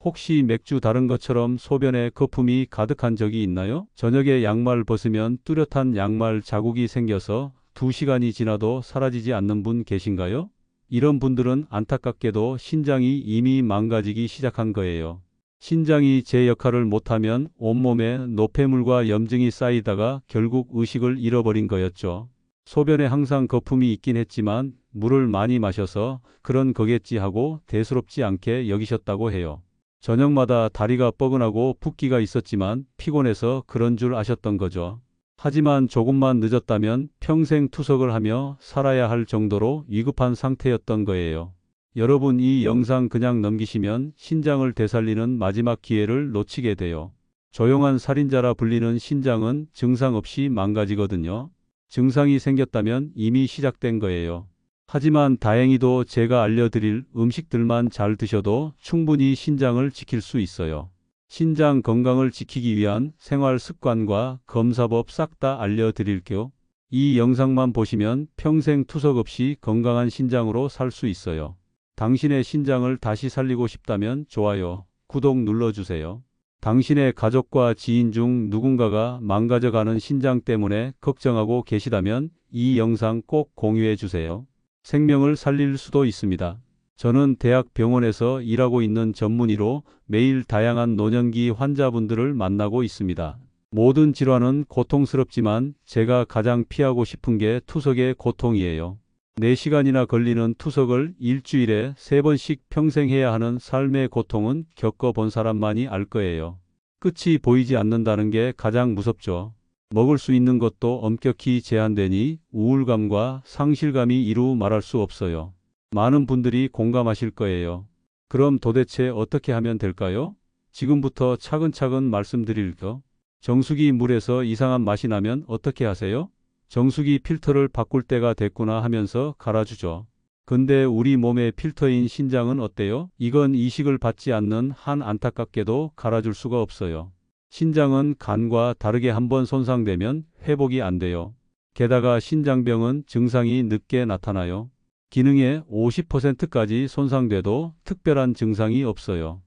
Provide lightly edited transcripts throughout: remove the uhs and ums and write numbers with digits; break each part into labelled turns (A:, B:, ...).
A: 혹시 맥주 다른 것처럼 소변에 거품이 가득한 적이 있나요? 저녁에 양말 벗으면 뚜렷한 양말 자국이 생겨서 2시간이 지나도 사라지지 않는 분 계신가요? 이런 분들은 안타깝게도 신장이 이미 망가지기 시작한 거예요. 신장이 제 역할을 못하면 온몸에 노폐물과 염증이 쌓이다가 결국 의식을 잃어버린 거였죠. 소변에 항상 거품이 있긴 했지만 물을 많이 마셔서 그런 거겠지 하고 대수롭지 않게 여기셨다고 해요. 저녁마다 다리가 뻐근하고 붓기가 있었지만 피곤해서 그런 줄 아셨던 거죠. 하지만 조금만 늦었다면 평생 투석을 하며 살아야 할 정도로 위급한 상태였던 거예요. 여러분, 이 영상 그냥 넘기시면 신장을 되살리는 마지막 기회를 놓치게 돼요. 조용한 살인자라 불리는 신장은 증상 없이 망가지거든요. 증상이 생겼다면 이미 시작된 거예요. 하지만 다행히도 제가 알려드릴 음식들만 잘 드셔도 충분히 신장을 지킬 수 있어요. 신장 건강을 지키기 위한 생활 습관과 검사법 싹 다 알려드릴게요. 이 영상만 보시면 평생 투석 없이 건강한 신장으로 살 수 있어요. 당신의 신장을 다시 살리고 싶다면 좋아요, 구독 눌러주세요. 당신의 가족과 지인 중 누군가가 망가져가는 신장 때문에 걱정하고 계시다면 이 영상 꼭 공유해 주세요. 생명을 살릴 수도 있습니다. 저는 대학병원에서 일하고 있는 전문의로 매일 다양한 노년기 환자분들을 만나고 있습니다. 모든 질환은 고통스럽지만 제가 가장 피하고 싶은 게 투석의 고통이에요. 4시간이나 걸리는 투석을 일주일에 3번씩 평생 해야 하는 삶의 고통은 겪어본 사람만이 알 거예요. 끝이 보이지 않는다는 게 가장 무섭죠. 먹을 수 있는 것도 엄격히 제한되니 우울감과 상실감이 이루 말할 수 없어요. 많은 분들이 공감하실 거예요. 그럼 도대체 어떻게 하면 될까요? 지금부터 차근차근 말씀드릴게요. 정수기 물에서 이상한 맛이 나면 어떻게 하세요? 정수기 필터를 바꿀 때가 됐구나 하면서 갈아주죠. 근데 우리 몸의 필터인 신장은 어때요? 이건 이식을 받지 않는 한 안타깝게도 갈아줄 수가 없어요. 신장은 간과 다르게 한번 손상되면 회복이 안 돼요. 게다가 신장병은 증상이 늦게 나타나요. 기능의 50%까지 손상돼도 특별한 증상이 없어요.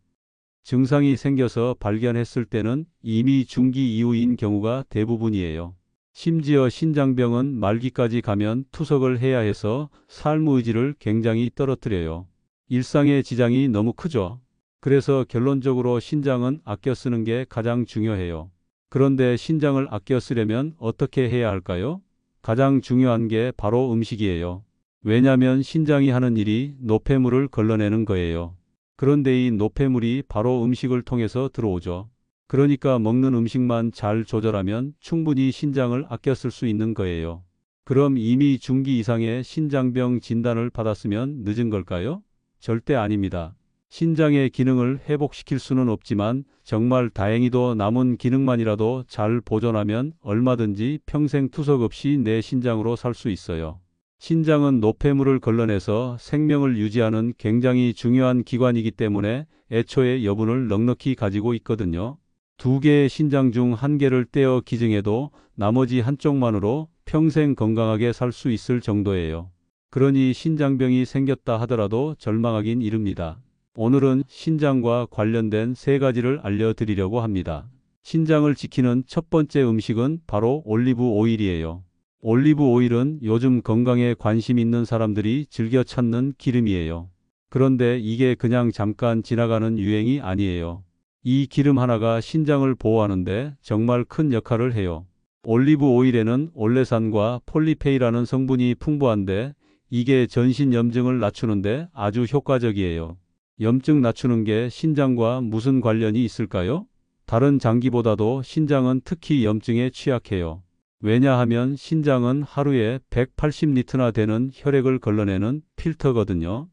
A: 증상이 생겨서 발견했을 때는 이미 중기 이후인 경우가 대부분이에요. 심지어 신장병은 말기까지 가면 투석을 해야 해서 삶 의지를 굉장히 떨어뜨려요. 일상의 지장이 너무 크죠. 그래서 결론적으로 신장은 아껴 쓰는 게 가장 중요해요. 그런데 신장을 아껴 쓰려면 어떻게 해야 할까요? 가장 중요한 게 바로 음식이에요. 왜냐하면 신장이 하는 일이 노폐물을 걸러내는 거예요. 그런데 이 노폐물이 바로 음식을 통해서 들어오죠. 그러니까 먹는 음식만 잘 조절하면 충분히 신장을 아껴 쓸 수 있는 거예요. 그럼 이미 중기 이상의 신장병 진단을 받았으면 늦은 걸까요? 절대 아닙니다. 신장의 기능을 회복시킬 수는 없지만 정말 다행히도 남은 기능만이라도 잘 보존하면 얼마든지 평생 투석 없이 내 신장으로 살 수 있어요. 신장은 노폐물을 걸러내서 생명을 유지하는 굉장히 중요한 기관이기 때문에 애초에 여분을 넉넉히 가지고 있거든요. 2개의 신장 중 1개를 떼어 기증해도 나머지 한쪽만으로 평생 건강하게 살 수 있을 정도예요. 그러니 신장병이 생겼다 하더라도 절망하긴 이릅니다. 오늘은 신장과 관련된 3가지를 알려드리려고 합니다. 신장을 지키는 첫 번째 음식은 바로 올리브 오일이에요. 올리브 오일은 요즘 건강에 관심 있는 사람들이 즐겨 찾는 기름이에요. 그런데 이게 그냥 잠깐 지나가는 유행이 아니에요. 이 기름 하나가 신장을 보호하는데 정말 큰 역할을 해요. 올리브 오일에는 올레산과 폴리페이라는 성분이 풍부한데 이게 전신 염증을 낮추는데 아주 효과적이에요. 염증 낮추는 게 신장과 무슨 관련이 있을까요? 다른 장기보다도 신장은 특히 염증에 취약해요. 왜냐하면 신장은 하루에 180리터나 되는 혈액을 걸러내는 필터거든요.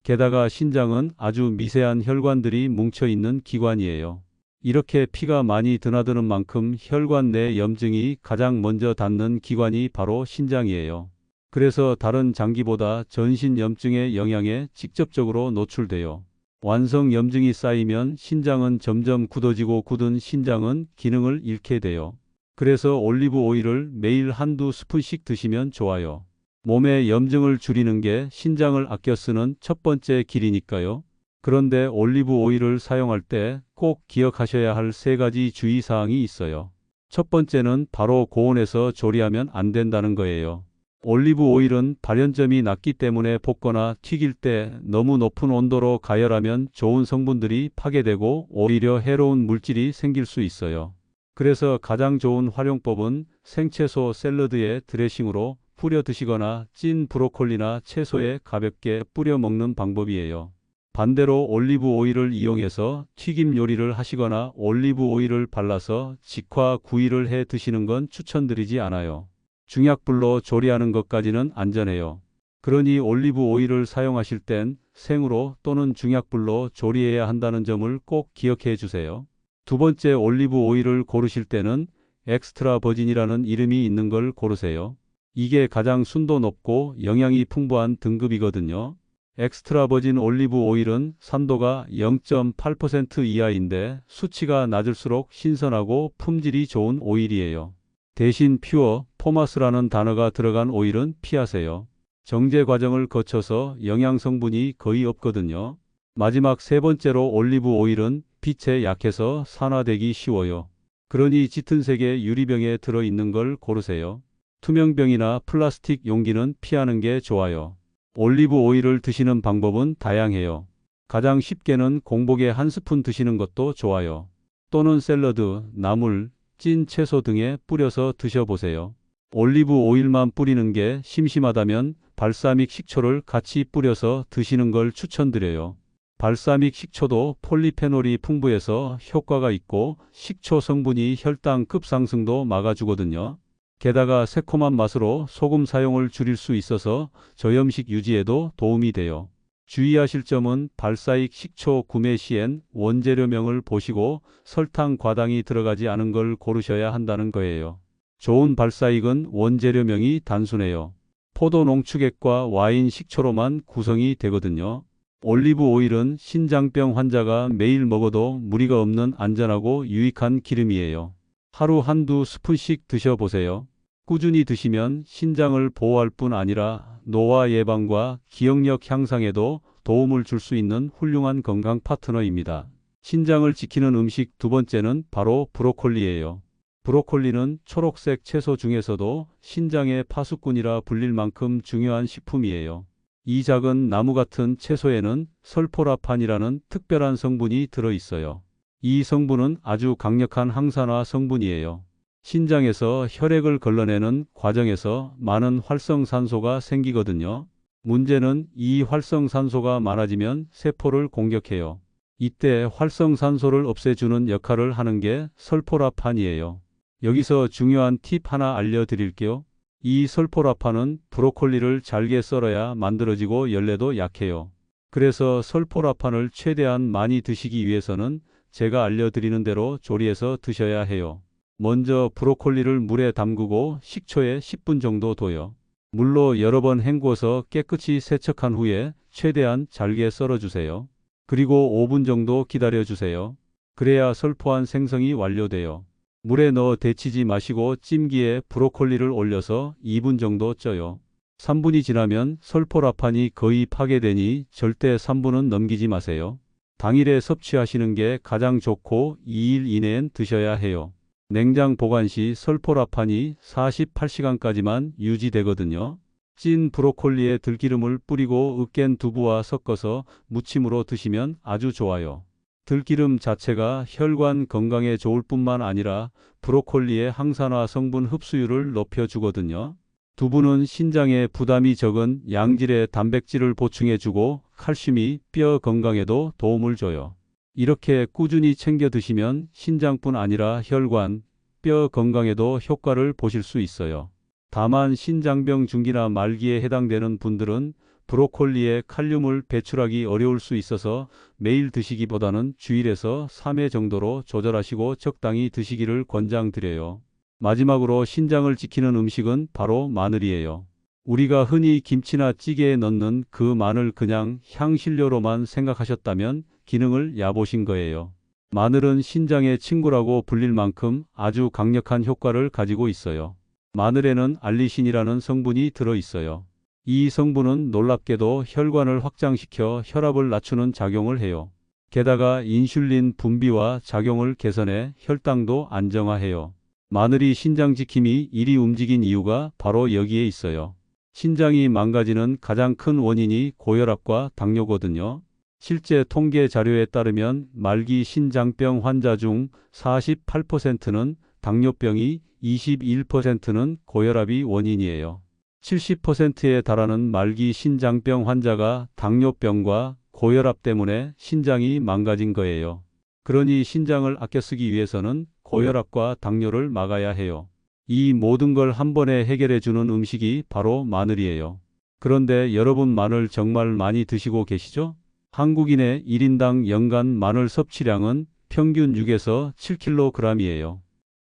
A: 게다가 신장은 아주 미세한 혈관들이 뭉쳐있는 기관이에요. 이렇게 피가 많이 드나드는 만큼 혈관 내 염증이 가장 먼저 닿는 기관이 바로 신장이에요. 그래서 다른 장기보다 전신 염증의 영향에 직접적으로 노출돼요. 완성 염증이 쌓이면 신장은 점점 굳어지고 굳은 신장은 기능을 잃게 돼요. 그래서 올리브 오일을 매일 한두 스푼씩 드시면 좋아요. 몸의 염증을 줄이는 게 신장을 아껴 쓰는 첫 번째 길이니까요. 그런데 올리브 오일을 사용할 때 꼭 기억하셔야 할 세 가지 주의사항이 있어요. 첫 번째는 바로 고온에서 조리하면 안 된다는 거예요. 올리브 오일은 발연점이 낮기 때문에 볶거나 튀길 때 너무 높은 온도로 가열하면 좋은 성분들이 파괴되고 오히려 해로운 물질이 생길 수 있어요. 그래서 가장 좋은 활용법은 생채소 샐러드에 드레싱으로 뿌려 드시거나 찐 브로콜리나 채소에 가볍게 뿌려 먹는 방법이에요. 반대로 올리브 오일을 이용해서 튀김 요리를 하시거나 올리브 오일을 발라서 직화 구이를 해 드시는 건 추천드리지 않아요. 중약불로 조리하는 것까지는 안전해요. 그러니 올리브 오일을 사용하실 땐 생으로 또는 중약불로 조리해야 한다는 점을 꼭 기억해 주세요. 두 번째, 올리브 오일을 고르실 때는 엑스트라 버진이라는 이름이 있는 걸 고르세요. 이게 가장 순도 높고 영양이 풍부한 등급이거든요. 엑스트라 버진 올리브 오일은 산도가 0.8% 이하인데 수치가 낮을수록 신선하고 품질이 좋은 오일이에요. 대신 퓨어, 포마스라는 단어가 들어간 오일은 피하세요. 정제 과정을 거쳐서 영양 성분이 거의 없거든요. 마지막 세 번째로 올리브 오일은 빛에 약해서 산화되기 쉬워요. 그러니 짙은 색의 유리병에 들어있는 걸 고르세요. 투명병이나 플라스틱 용기는 피하는 게 좋아요. 올리브 오일을 드시는 방법은 다양해요. 가장 쉽게는 공복에 한 스푼 드시는 것도 좋아요. 또는 샐러드, 나물, 찐 채소 등에 뿌려서 드셔보세요. 올리브 오일만 뿌리는 게 심심하다면 발사믹 식초를 같이 뿌려서 드시는 걸 추천드려요. 발사믹 식초도 폴리페놀이 풍부해서 효과가 있고 식초 성분이 혈당 급상승도 막아주거든요. 게다가 새콤한 맛으로 소금 사용을 줄일 수 있어서 저염식 유지에도 도움이 돼요. 주의하실 점은 발사믹 식초 구매 시엔 원재료명을 보시고 설탕 과당이 들어가지 않은 걸 고르셔야 한다는 거예요. 좋은 발사믹은 원재료명이 단순해요. 포도 농축액과 와인 식초로만 구성이 되거든요. 올리브 오일은 신장병 환자가 매일 먹어도 무리가 없는 안전하고 유익한 기름이에요. 하루 한두 스푼씩 드셔보세요. 꾸준히 드시면 신장을 보호할 뿐 아니라 노화 예방과 기억력 향상에도 도움을 줄 수 있는 훌륭한 건강 파트너입니다. 신장을 지키는 음식 두 번째는 바로 브로콜리예요. 브로콜리는 초록색 채소 중에서도 신장의 파수꾼이라 불릴 만큼 중요한 식품이에요. 이 작은 나무 같은 채소에는 설포라판이라는 특별한 성분이 들어있어요. 이 성분은 아주 강력한 항산화 성분이에요. 신장에서 혈액을 걸러내는 과정에서 많은 활성산소가 생기거든요. 문제는 이 활성산소가 많아지면 세포를 공격해요. 이때 활성산소를 없애주는 역할을 하는 게 설포라판이에요. 여기서 중요한 팁 하나 알려드릴게요. 이 설포라판은 브로콜리를 잘게 썰어야 만들어지고 열내도 약해요. 그래서 설포라판을 최대한 많이 드시기 위해서는 제가 알려드리는 대로 조리해서 드셔야 해요. 먼저 브로콜리를 물에 담그고 식초에 10분 정도 둬요. 물로 여러 번 헹궈서 깨끗이 세척한 후에 최대한 잘게 썰어주세요. 그리고 5분 정도 기다려주세요. 그래야 설포한 생성이 완료돼요. 물에 넣어 데치지 마시고 찜기에 브로콜리를 올려서 2분 정도 쪄요. 3분이 지나면 설포라판이 거의 파괴되니 절대 3분은 넘기지 마세요. 당일에 섭취하시는 게 가장 좋고 2일 이내엔 드셔야 해요. 냉장 보관 시 설포라판이 48시간까지만 유지되거든요. 찐 브로콜리에 들기름을 뿌리고 으깬 두부와 섞어서 무침으로 드시면 아주 좋아요. 들기름 자체가 혈관 건강에 좋을 뿐만 아니라 브로콜리의 항산화 성분 흡수율을 높여주거든요. 두부는 신장에 부담이 적은 양질의 단백질을 보충해주고 칼슘이 뼈 건강에도 도움을 줘요. 이렇게 꾸준히 챙겨 드시면 신장뿐 아니라 혈관, 뼈 건강에도 효과를 보실 수 있어요. 다만 신장병 중기나 말기에 해당되는 분들은 브로콜리에 칼륨을 배출하기 어려울 수 있어서 매일 드시기보다는 주일에서 3회 정도로 조절하시고 적당히 드시기를 권장드려요. 마지막으로 신장을 지키는 음식은 바로 마늘이에요. 우리가 흔히 김치나 찌개에 넣는 그 마늘 그냥 향신료로만 생각하셨다면 기능을 얕보신 거예요. 마늘은 신장의 친구라고 불릴 만큼 아주 강력한 효과를 가지고 있어요. 마늘에는 알리신이라는 성분이 들어 있어요. 이 성분은 놀랍게도 혈관을 확장시켜 혈압을 낮추는 작용을 해요. 게다가 인슐린 분비와 작용을 개선해 혈당도 안정화해요. 마늘이 신장 지킴이 1위 움직인 이유가 바로 여기에 있어요. 신장이 망가지는 가장 큰 원인이 고혈압과 당뇨거든요. 실제 통계 자료에 따르면 말기 신장병 환자 중 48%는 당뇨병이, 21%는 고혈압이 원인이에요. 70%에 달하는 말기 신장병 환자가 당뇨병과 고혈압 때문에 신장이 망가진 거예요. 그러니 신장을 아껴 쓰기 위해서는 고혈압과 당뇨를 막아야 해요. 이 모든 걸 한 번에 해결해 주는 음식이 바로 마늘이에요. 그런데 여러분 마늘 정말 많이 드시고 계시죠? 한국인의 1인당 연간 마늘 섭취량은 평균 6에서 7kg이에요.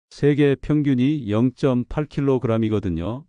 A: 세계 평균이 0.8kg이거든요.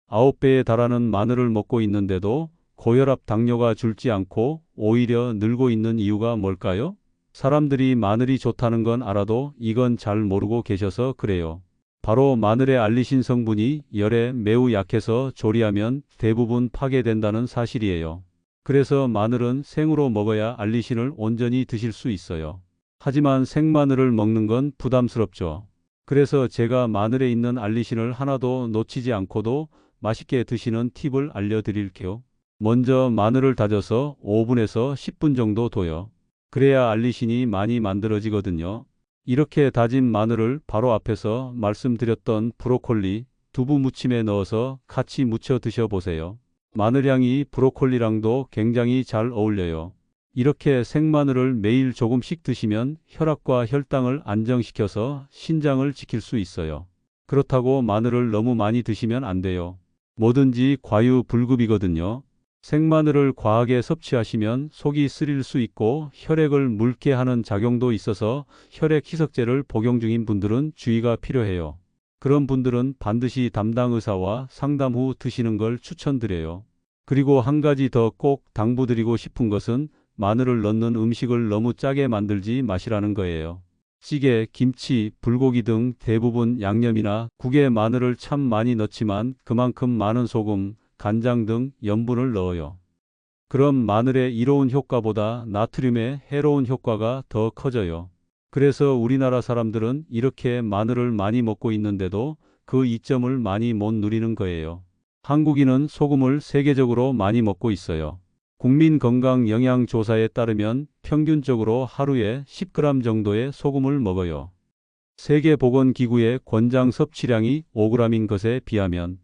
A: 9배에 달하는 마늘을 먹고 있는데도 고혈압 당뇨가 줄지 않고 오히려 늘고 있는 이유가 뭘까요? 사람들이 마늘이 좋다는 건 알아도 이건 잘 모르고 계셔서 그래요. 바로 마늘의 알리신 성분이 열에 매우 약해서 조리하면 대부분 파괴된다는 사실이에요. 그래서 마늘은 생으로 먹어야 알리신을 온전히 드실 수 있어요. 하지만 생마늘을 먹는 건 부담스럽죠. 그래서 제가 마늘에 있는 알리신을 하나도 놓치지 않고도 맛있게 드시는 팁을 알려드릴게요. 먼저 마늘을 다져서 5분에서 10분 정도 둬요. 그래야 알리신이 많이 만들어지거든요. 이렇게 다진 마늘을 바로 앞에서 말씀드렸던 브로콜리, 두부 무침에 넣어서 같이 무쳐 드셔보세요. 마늘향이 브로콜리랑도 굉장히 잘 어울려요. 이렇게 생마늘을 매일 조금씩 드시면 혈압과 혈당을 안정시켜서 신장을 지킬 수 있어요. 그렇다고 마늘을 너무 많이 드시면 안 돼요. 뭐든지 과유불급이거든요. 생마늘을 과하게 섭취하시면 속이 쓰릴 수 있고 혈액을 묽게 하는 작용도 있어서 혈액 희석제를 복용 중인 분들은 주의가 필요해요. 그런 분들은 반드시 담당 의사와 상담 후 드시는 걸 추천드려요. 그리고 한 가지 더 꼭 당부드리고 싶은 것은 마늘을 넣는 음식을 너무 짜게 만들지 마시라는 거예요. 찌개, 김치, 불고기 등 대부분 양념이나 국에 마늘을 참 많이 넣지만 그만큼 많은 소금, 간장 등 염분을 넣어요. 그럼 마늘의 이로운 효과보다 나트륨의 해로운 효과가 더 커져요. 그래서 우리나라 사람들은 이렇게 마늘을 많이 먹고 있는데도 그 이점을 많이 못 누리는 거예요. 한국인은 소금을 세계적으로 많이 먹고 있어요. 국민건강영양조사에 따르면 평균적으로 하루에 10g 정도의 소금을 먹어요. 세계보건기구의 권장 섭취량이 5g인 것에 비하면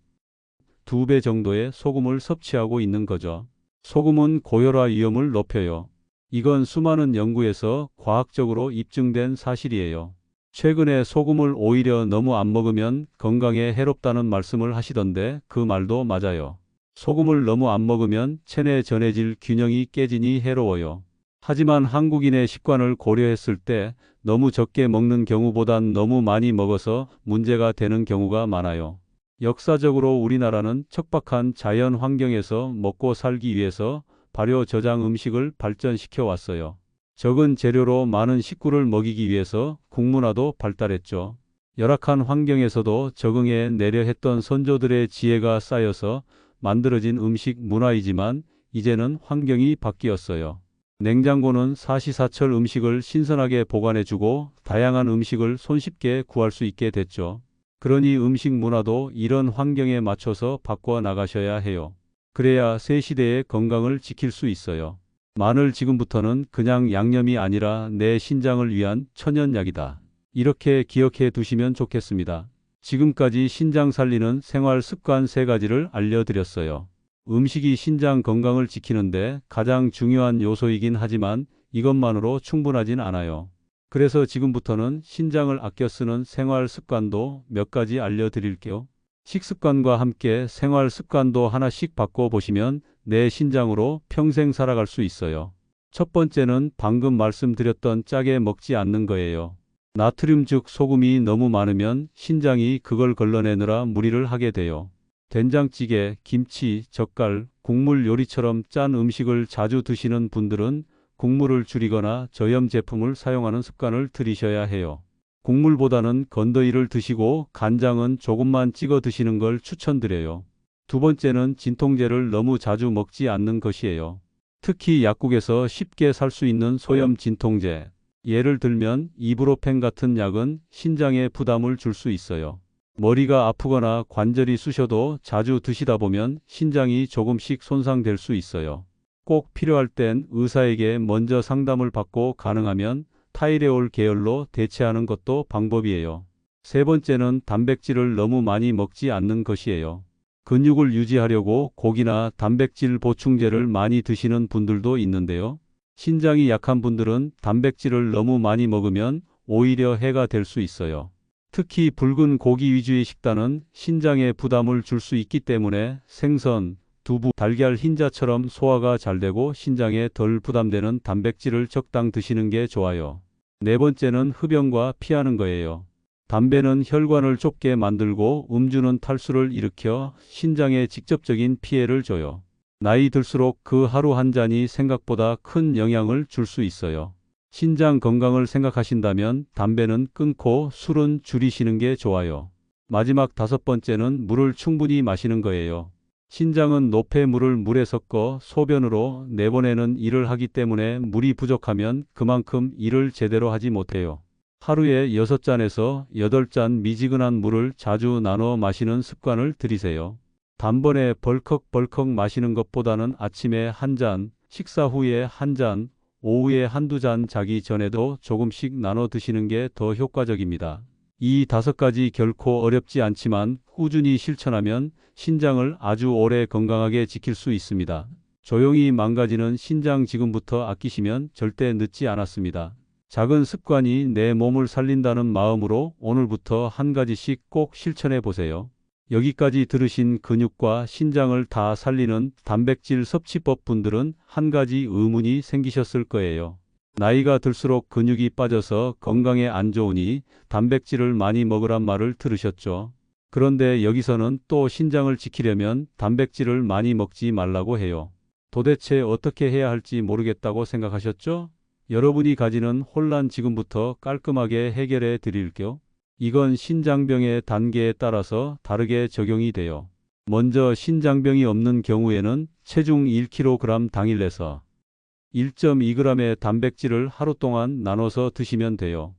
A: 2배 정도의 소금을 섭취하고 있는 거죠. 소금은 고혈압 위험을 높여요. 이건 수많은 연구에서 과학적으로 입증된 사실이에요. 최근에 소금을 오히려 너무 안 먹으면 건강에 해롭다는 말씀을 하시던데 그 말도 맞아요. 소금을 너무 안 먹으면 체내 전해질 균형이 깨지니 해로워요. 하지만 한국인의 식관을 고려했을 때 너무 적게 먹는 경우보단 너무 많이 먹어서 문제가 되는 경우가 많아요. 역사적으로 우리나라는 척박한 자연 환경에서 먹고 살기 위해서 발효 저장 음식을 발전시켜 왔어요. 적은 재료로 많은 식구를 먹이기 위해서 국문화도 발달했죠. 열악한 환경에서도 적응해 내려 했던 선조들의 지혜가 쌓여서 만들어진 음식 문화이지만 이제는 환경이 바뀌었어요. 냉장고는 사시사철 음식을 신선하게 보관해주고 다양한 음식을 손쉽게 구할 수 있게 됐죠. 그러니 음식 문화도 이런 환경에 맞춰서 바꿔 나가셔야 해요. 그래야 새 시대의 건강을 지킬 수 있어요. 마늘 지금부터는 그냥 양념이 아니라 내 신장을 위한 천연약이다. 이렇게 기억해 두시면 좋겠습니다. 지금까지 신장 살리는 생활 습관 3가지를 알려드렸어요. 음식이 신장 건강을 지키는데 가장 중요한 요소이긴 하지만 이것만으로 충분하진 않아요. 그래서 지금부터는 신장을 아껴 쓰는 생활 습관도 몇 가지 알려드릴게요. 식습관과 함께 생활 습관도 하나씩 바꿔보시면 내 신장으로 평생 살아갈 수 있어요. 첫 번째는 방금 말씀드렸던 짜게 먹지 않는 거예요. 나트륨 즉 소금이 너무 많으면 신장이 그걸 걸러내느라 무리를 하게 돼요. 된장찌개, 김치, 젓갈, 국물 요리처럼 짠 음식을 자주 드시는 분들은 국물을 줄이거나 저염 제품을 사용하는 습관을 들이셔야 해요. 국물보다는 건더기를 드시고 간장은 조금만 찍어 드시는 걸 추천드려요. 두 번째는 진통제를 너무 자주 먹지 않는 것이에요. 특히 약국에서 쉽게 살 수 있는 소염 진통제, 예를 들면 이브로펜 같은 약은 신장에 부담을 줄 수 있어요. 머리가 아프거나 관절이 쑤셔도 자주 드시다 보면 신장이 조금씩 손상될 수 있어요. 꼭 필요할 땐 의사에게 먼저 상담을 받고 가능하면 타이레올 계열로 대체하는 것도 방법이에요. 세 번째는 단백질을 너무 많이 먹지 않는 것이에요. 근육을 유지하려고 고기나 단백질 보충제를 많이 드시는 분들도 있는데요. 신장이 약한 분들은 단백질을 너무 많이 먹으면 오히려 해가 될 수 있어요. 특히 붉은 고기 위주의 식단은 신장에 부담을 줄 수 있기 때문에 생선, 두부, 달걀, 흰자처럼 소화가 잘 되고 신장에 덜 부담되는 단백질을 적당 드시는 게 좋아요. 네 번째는 흡연과 피하는 거예요. 담배는 혈관을 좁게 만들고 음주는 탈수를 일으켜 신장에 직접적인 피해를 줘요. 나이 들수록 그 하루 한 잔이 생각보다 큰 영향을 줄 수 있어요. 신장 건강을 생각하신다면 담배는 끊고 술은 줄이시는 게 좋아요. 마지막 다섯 번째는 물을 충분히 마시는 거예요. 신장은 노폐물을 물에 섞어 소변으로 내보내는 일을 하기 때문에 물이 부족하면 그만큼 일을 제대로 하지 못해요. 하루에 6잔에서 8잔 미지근한 물을 자주 나눠 마시는 습관을 들이세요. 단번에 벌컥벌컥 마시는 것보다는 아침에 한 잔, 식사 후에 한 잔, 오후에 한두 잔, 자기 전에도 조금씩 나눠 드시는 게 더 효과적입니다. 이 5가지 결코 어렵지 않지만 꾸준히 실천하면 신장을 아주 오래 건강하게 지킬 수 있습니다. 조용히 망가지는 신장 지금부터 아끼시면 절대 늦지 않았습니다. 작은 습관이 내 몸을 살린다는 마음으로 오늘부터 한 가지씩 꼭 실천해 보세요. 여기까지 들으신 근육과 신장을 다 살리는 단백질 섭취법 분들은 한 가지 의문이 생기셨을 거예요. 나이가 들수록 근육이 빠져서 건강에 안 좋으니 단백질을 많이 먹으란 말을 들으셨죠. 그런데 여기서는 또 신장을 지키려면 단백질을 많이 먹지 말라고 해요. 도대체 어떻게 해야 할지 모르겠다고 생각하셨죠? 여러분이 가지는 혼란 지금부터 깔끔하게 해결해 드릴게요. 이건 신장병의 단계에 따라서 다르게 적용이 돼요. 먼저 신장병이 없는 경우에는 체중 1kg 당일에서 1.2g의 단백질을 하루 동안 나눠서 드시면 돼요.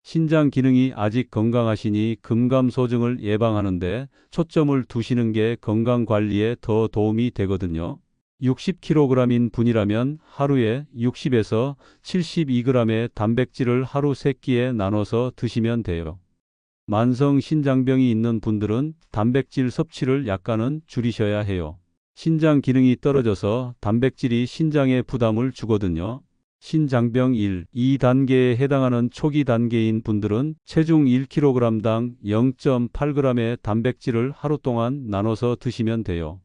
A: 신장 기능이 아직 건강하시니 금감소증을 예방하는데 초점을 두시는 게 건강관리에 더 도움이 되거든요. 60kg인 분이라면 하루에 60에서 72g의 단백질을 하루 3끼에 나눠서 드시면 돼요. 만성 신장병이 있는 분들은 단백질 섭취를 약간은 줄이셔야 해요. 신장 기능이 떨어져서 단백질이 신장에 부담을 주거든요. 신장병 1, 2단계에 해당하는 초기 단계인 분들은 체중 1kg당 0.8g의 단백질을 하루 동안 나눠서 드시면 돼요.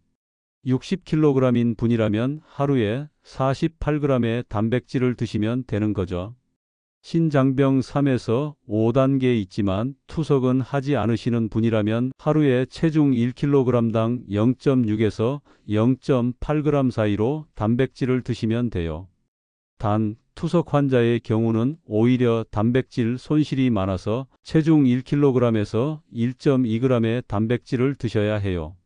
A: 60kg인 분이라면 하루에 48g의 단백질을 드시면 되는 거죠. 신장병 3에서 5단계에 있지만 투석은 하지 않으시는 분이라면 하루에 체중 1kg당 0.6에서 0.8g 사이로 단백질을 드시면 돼요. 단, 투석 환자의 경우는 오히려 단백질 손실이 많아서 체중 1kg에서 1.2g의 단백질을 드셔야 해요.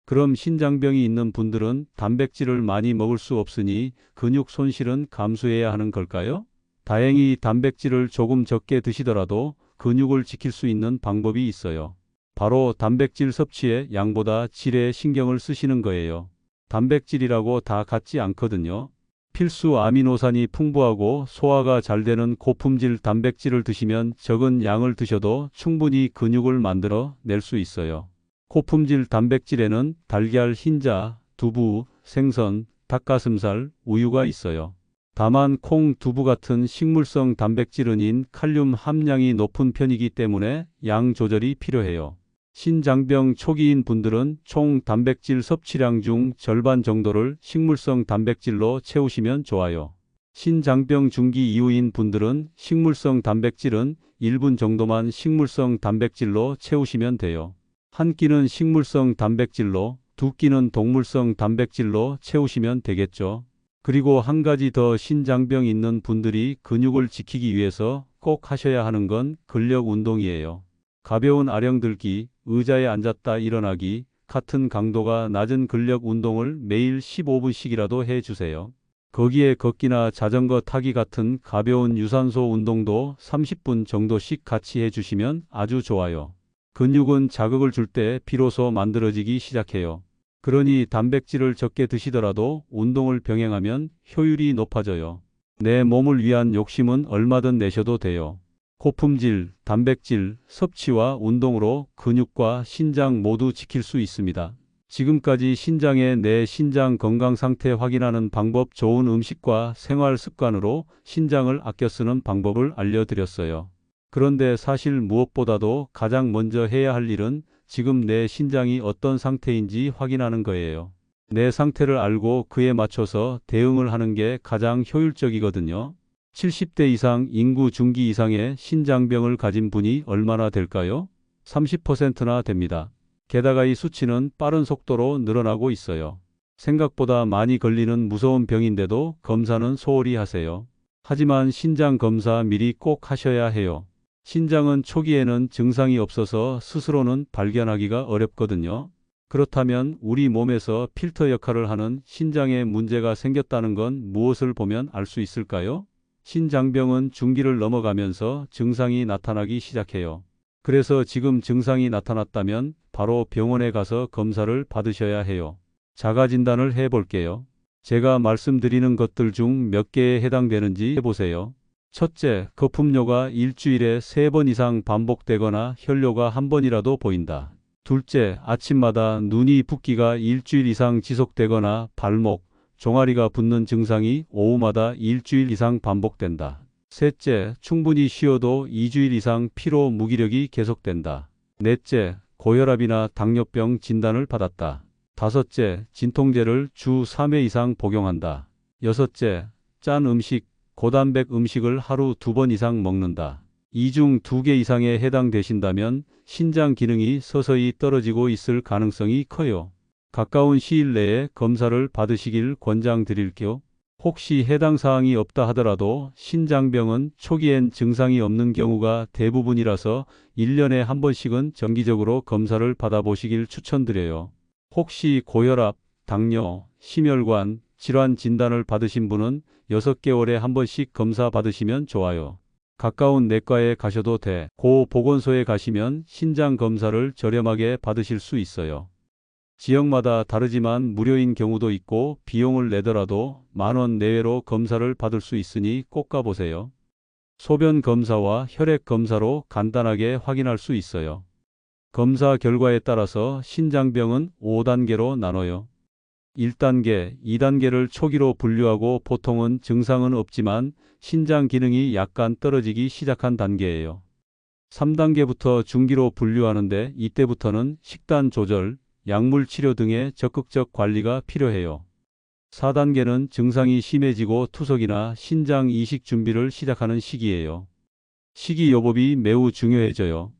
A: 그럼 신장병이 있는 분들은 단백질을 많이 먹을 수 없으니 근육 손실은 감수해야 하는 걸까요? 다행히 단백질을 조금 적게 드시더라도 근육을 지킬 수 있는 방법이 있어요. 바로 단백질 섭취의 양보다 질에 신경을 쓰시는 거예요. 단백질이라고 다 같지 않거든요. 필수 아미노산이 풍부하고 소화가 잘 되는 고품질 단백질을 드시면 적은 양을 드셔도 충분히 근육을 만들어 낼 수 있어요. 고품질 단백질에는 달걀, 흰자, 두부, 생선, 닭가슴살, 우유가 있어요. 다만 콩, 두부 같은 식물성 단백질은 칼륨 함량이 높은 편이기 때문에 양 조절이 필요해요. 신장병 초기인 분들은 총 단백질 섭취량 중 절반 정도를 식물성 단백질로 채우시면 좋아요. 신장병 중기 이후인 분들은 식물성 단백질은 1분 정도만 식물성 단백질로 채우시면 돼요. 한 끼는 식물성 단백질로, 2끼는 동물성 단백질로 채우시면 되겠죠. 그리고 한 가지 더 신장병 있는 분들이 근육을 지키기 위해서 꼭 하셔야 하는 건 근력 운동이에요. 가벼운 아령 들기, 의자에 앉았다 일어나기, 같은 강도가 낮은 근력 운동을 매일 15분씩이라도 해주세요. 거기에 걷기나 자전거 타기 같은 가벼운 유산소 운동도 30분 정도씩 같이 해주시면 아주 좋아요. 근육은 자극을 줄 때 비로소 만들어지기 시작해요. 그러니 단백질을 적게 드시더라도 운동을 병행하면 효율이 높아져요. 내 몸을 위한 욕심은 얼마든 내셔도 돼요. 고품질, 단백질, 섭취와 운동으로 근육과 신장 모두 지킬 수 있습니다. 지금까지 신장의 내 신장 건강 상태 확인하는 방법, 좋은 음식과 생활 습관으로 신장을 아껴 쓰는 방법을 알려드렸어요. 그런데 사실 무엇보다도 가장 먼저 해야 할 일은 지금 내 신장이 어떤 상태인지 확인하는 거예요. 내 상태를 알고 그에 맞춰서 대응을 하는 게 가장 효율적이거든요. 70대 이상 인구 중기 이상의 신장병을 가진 분이 얼마나 될까요? 30%나 됩니다. 게다가 이 수치는 빠른 속도로 늘어나고 있어요. 생각보다 많이 걸리는 무서운 병인데도 검사는 소홀히 하세요. 하지만 신장 검사 미리 꼭 하셔야 해요. 신장은 초기에는 증상이 없어서 스스로는 발견하기가 어렵거든요. 그렇다면 우리 몸에서 필터 역할을 하는 신장에 문제가 생겼다는 건 무엇을 보면 알 수 있을까요? 신장병은 중기를 넘어가면서 증상이 나타나기 시작해요. 그래서 지금 증상이 나타났다면 바로 병원에 가서 검사를 받으셔야 해요. 자가 진단을 해볼게요. 제가 말씀드리는 것들 중 몇 개에 해당되는지 해보세요. 첫째, 거품료가 일주일에 3번 이상 반복되거나 혈뇨가 한 번이라도 보인다. 둘째, 아침마다 눈이 붓기가 일주일 이상 지속되거나 발목, 종아리가 붓는 증상이 오후마다 일주일 이상 반복된다. 셋째, 충분히 쉬어도 2주일 이상 피로 무기력이 계속된다. 넷째, 고혈압이나 당뇨병 진단을 받았다. 다섯째, 진통제를 주 3회 이상 복용한다. 여섯째, 짠 음식, 고단백 음식을 하루 2번 이상 먹는다. 이 중 2개 이상에 해당되신다면 신장 기능이 서서히 떨어지고 있을 가능성이 커요. 가까운 시일 내에 검사를 받으시길 권장드릴게요. 혹시 해당 사항이 없다 하더라도 신장병은 초기엔 증상이 없는 경우가 대부분이라서 1년에 한 번씩은 정기적으로 검사를 받아보시길 추천드려요. 혹시 고혈압, 당뇨, 심혈관, 질환 진단을 받으신 분은 6개월에 한 번씩 검사 받으시면 좋아요. 가까운 내과에 가셔도 돼. 고 보건소에 가시면 신장 검사를 저렴하게 받으실 수 있어요. 지역마다 다르지만 무료인 경우도 있고 비용을 내더라도 10,000원 내외로 검사를 받을 수 있으니 꼭 가보세요. 소변 검사와 혈액 검사로 간단하게 확인할 수 있어요. 검사 결과에 따라서 신장병은 5단계로 나눠요. 1단계, 2단계를 초기로 분류하고 보통은 증상은 없지만 신장 기능이 약간 떨어지기 시작한 단계예요. 3단계부터 중기로 분류하는데 이때부터는 식단 조절, 약물 치료 등의 적극적 관리가 필요해요. 4단계는 증상이 심해지고 투석이나 신장 이식 준비를 시작하는 시기예요. 식이요법이 매우 중요해져요.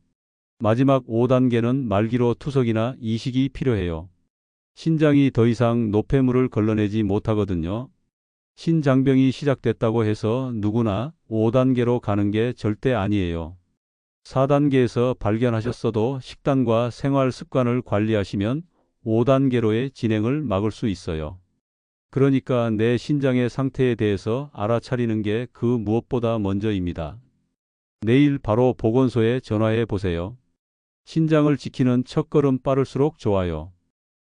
A: 마지막 5단계는 말기로 투석이나 이식이 필요해요. 신장이 더 이상 노폐물을 걸러내지 못하거든요. 신장병이 시작됐다고 해서 누구나 5단계로 가는 게 절대 아니에요. 4단계에서 발견하셨어도 식단과 생활 습관을 관리하시면 5단계로의 진행을 막을 수 있어요. 그러니까 내 신장의 상태에 대해서 알아차리는 게 그 무엇보다 먼저입니다. 내일 바로 보건소에 전화해 보세요. 신장을 지키는 첫걸음 빠를수록 좋아요.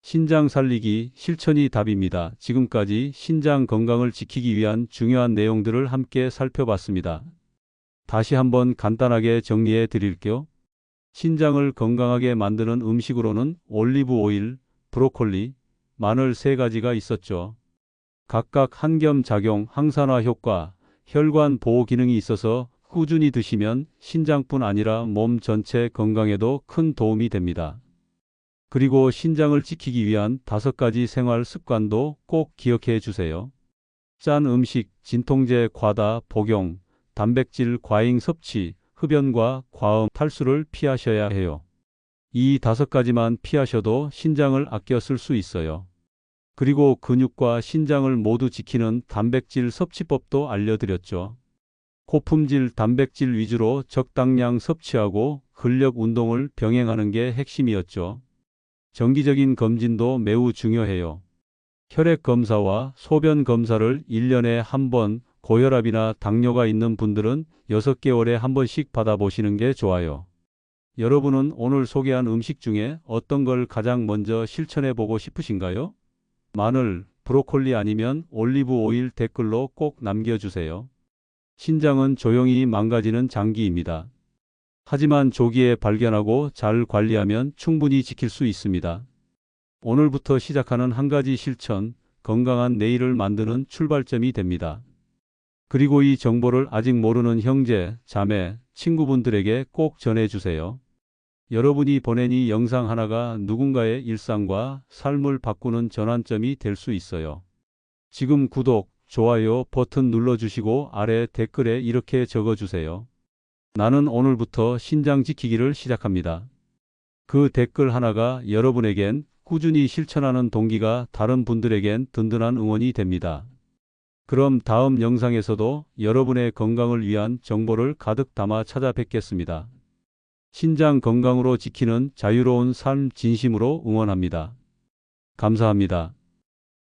A: 신장 살리기 실천이 답입니다. 지금까지 신장 건강을 지키기 위한 중요한 내용들을 함께 살펴봤습니다. 다시 한번 간단하게 정리해 드릴게요. 신장을 건강하게 만드는 음식으로는 올리브 오일, 브로콜리, 마늘 3가지가 있었죠. 각각 한겸 작용, 항산화 효과, 혈관 보호 기능이 있어서 꾸준히 드시면 신장뿐 아니라 몸 전체 건강에도 큰 도움이 됩니다. 그리고 신장을 지키기 위한 5가지 생활 습관도 꼭 기억해 주세요. 짠 음식, 진통제 과다 복용, 단백질 과잉 섭취, 흡연과 과음, 탈수를 피하셔야 해요. 이 5가지만 피하셔도 신장을 아껴 쓸 수 있어요. 그리고 근육과 신장을 모두 지키는 단백질 섭취법도 알려드렸죠. 고품질 단백질 위주로 적당량 섭취하고 근력 운동을 병행하는 게 핵심이었죠. 정기적인 검진도 매우 중요해요. 혈액 검사와 소변 검사를 1년에 한 번, 고혈압이나 당뇨가 있는 분들은 6개월에 한 번씩 받아보시는 게 좋아요. 여러분은 오늘 소개한 음식 중에 어떤 걸 가장 먼저 실천해 보고 싶으신가요? 마늘, 브로콜리 아니면 올리브 오일 댓글로 꼭 남겨주세요. 신장은 조용히 망가지는 장기입니다. 하지만 조기에 발견하고 잘 관리하면 충분히 지킬 수 있습니다. 오늘부터 시작하는 한 가지 실천, 건강한 내일을 만드는 출발점이 됩니다. 그리고 이 정보를 아직 모르는 형제, 자매, 친구분들에게 꼭 전해주세요. 여러분이 보낸 이 영상 하나가 누군가의 일상과 삶을 바꾸는 전환점이 될 수 있어요. 지금 구독, 좋아요 버튼 눌러주시고 아래 댓글에 이렇게 적어주세요. 나는 오늘부터 신장 지키기를 시작합니다. 그 댓글 하나가 여러분에겐 꾸준히 실천하는 동기가, 다른 분들에겐 든든한 응원이 됩니다. 그럼 다음 영상에서도 여러분의 건강을 위한 정보를 가득 담아 찾아뵙겠습니다. 신장 건강으로 지키는 자유로운 삶 진심으로 응원합니다. 감사합니다.